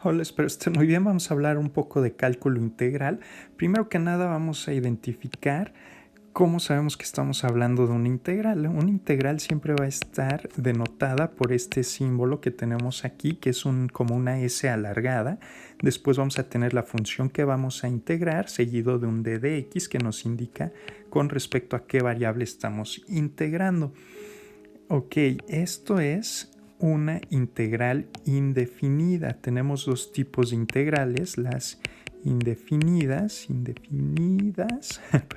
Hola, espero estén muy bien. Vamos a hablar un poco de cálculo integral. Primero que nada vamos a identificar cómo sabemos que estamos hablando de una integral. Una integral siempre va a estar denotada por este símbolo que tenemos aquí, que es como una S alargada. Después vamos a tener la función que vamos a integrar, seguido de un d de x que nos indica con respecto a qué variable estamos integrando. Ok, esto es una integral indefinida. Tenemos dos tipos de integrales, las indefinidas,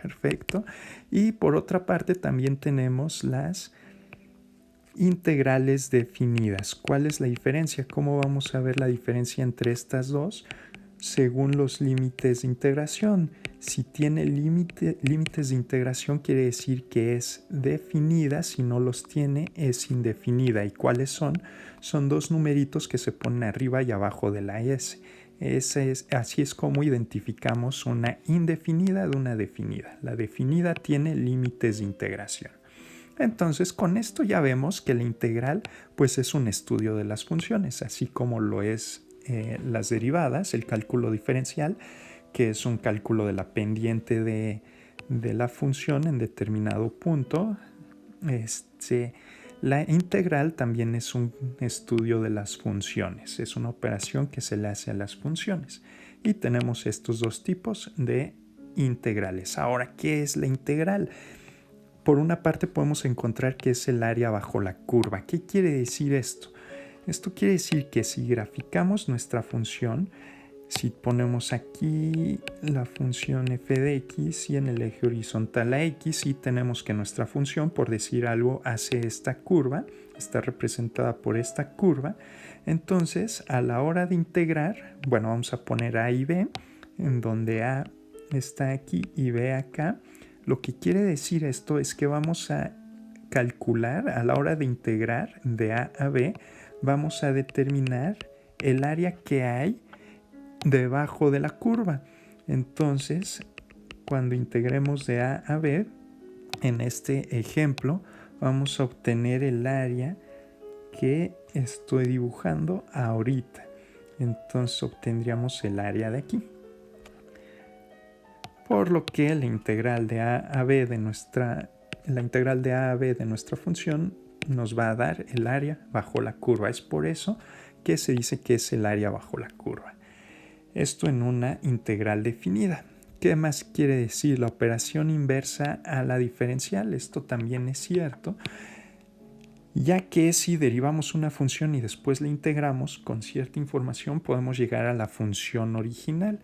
perfecto. Y por otra parte también tenemos las integrales definidas. ¿Cuál es la diferencia? ¿Cómo vamos a ver la diferencia entre estas dos? Según los límites de integración. Si tiene límites de integración quiere decir que es definida, si no los tiene es indefinida. ¿Y cuáles son? Son dos numeritos que se ponen arriba y abajo de la S. Así es como identificamos una indefinida de una definida. La definida tiene límites de integración. Entonces con esto ya vemos que la integral pues es un estudio de las funciones, así como lo es las derivadas, el cálculo diferencial, que es un cálculo de la pendiente de la función en determinado punto. La integral también es un estudio de las funciones, es una operación que se le hace a las funciones. Y tenemos estos dos tipos de integrales. Ahora, ¿qué es la integral? Por una parte podemos encontrar que es el área bajo la curva. ¿Qué quiere decir esto? Esto quiere decir que si graficamos nuestra función, si ponemos aquí la función f de x y en el eje horizontal a x, y tenemos que nuestra función, por decir algo, hace esta curva, está representada por esta curva, entonces a la hora de integrar, bueno, vamos a poner a y b, en donde a está aquí y b acá. Lo que quiere decir esto es que vamos a calcular a la hora de integrar de a b, vamos a determinar el área que hay debajo de la curva. Entonces, cuando integremos de a b, en este ejemplo, vamos a obtener el área que estoy dibujando ahorita. Entonces obtendríamos el área de aquí. Por lo que la integral de a a b de nuestra función nos va a dar el área bajo la curva. Es por eso que se dice que es el área bajo la curva. Esto en una integral definida. ¿Qué más quiere decir? La operación inversa a la diferencial. Esto también es cierto, ya que si derivamos una función y después la integramos con cierta información, podemos llegar a la función original.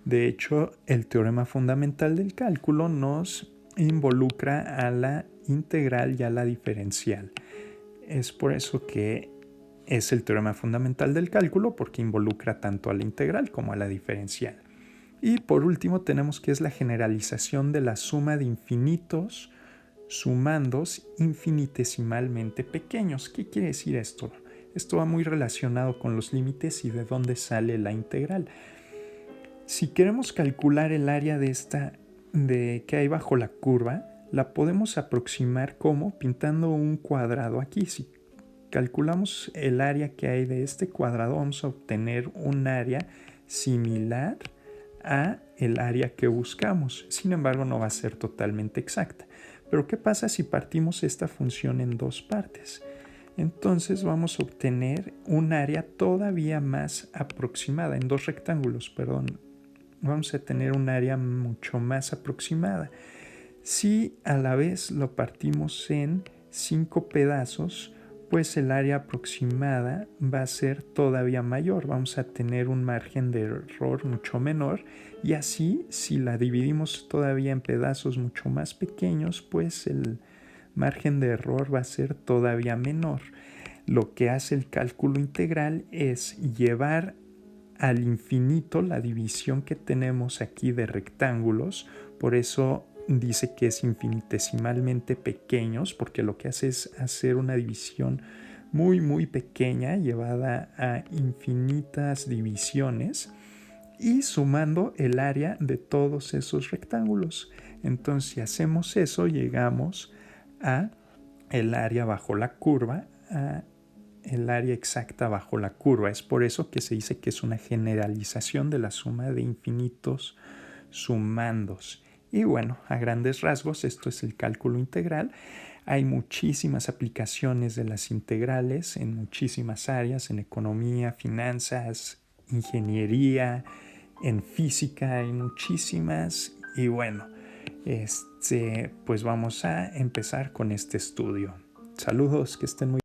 De hecho, el teorema fundamental del cálculo nos involucra a la integral y a la diferencial. Es por eso que es el teorema fundamental del cálculo, porque involucra tanto a la integral como a la diferencial. Y por último tenemos que es la generalización de la suma de infinitos sumandos infinitesimalmente pequeños. ¿Qué quiere decir esto? Esto va muy relacionado con los límites y de dónde sale la integral. Si queremos calcular el área que hay bajo la curva, la podemos aproximar como pintando un cuadrado aquí. Si calculamos el área que hay de este cuadrado, vamos a obtener un área similar a el área que buscamos. Sin embargo, no va a ser totalmente exacta. Pero ¿qué pasa si partimos esta función en dos partes? Entonces vamos a obtener un área todavía más aproximada, en dos rectángulos, perdón. Vamos a tener un área mucho más aproximada. Si a la vez lo partimos en 5 pedazos, pues el área aproximada va a ser todavía mayor. Vamos a tener un margen de error mucho menor, y así si la dividimos todavía en pedazos mucho más pequeños, pues el margen de error va a ser todavía menor. Lo que hace el cálculo integral es llevar al infinito la división que tenemos aquí de rectángulos. Por eso dice que es infinitesimalmente pequeños, porque lo que hace es hacer una división muy muy pequeña llevada a infinitas divisiones y sumando el área de todos esos rectángulos. Entonces, si hacemos eso, llegamos a el área bajo la curva, a el área exacta bajo la curva. Es por eso que se dice que es una generalización de la suma de infinitos sumandos. Y bueno, a grandes rasgos, esto es el cálculo integral. Hay muchísimas aplicaciones de las integrales en muchísimas áreas, en economía, finanzas, ingeniería, en física, hay muchísimas. Y bueno, pues vamos a empezar con este estudio. Saludos, que estén muy bien.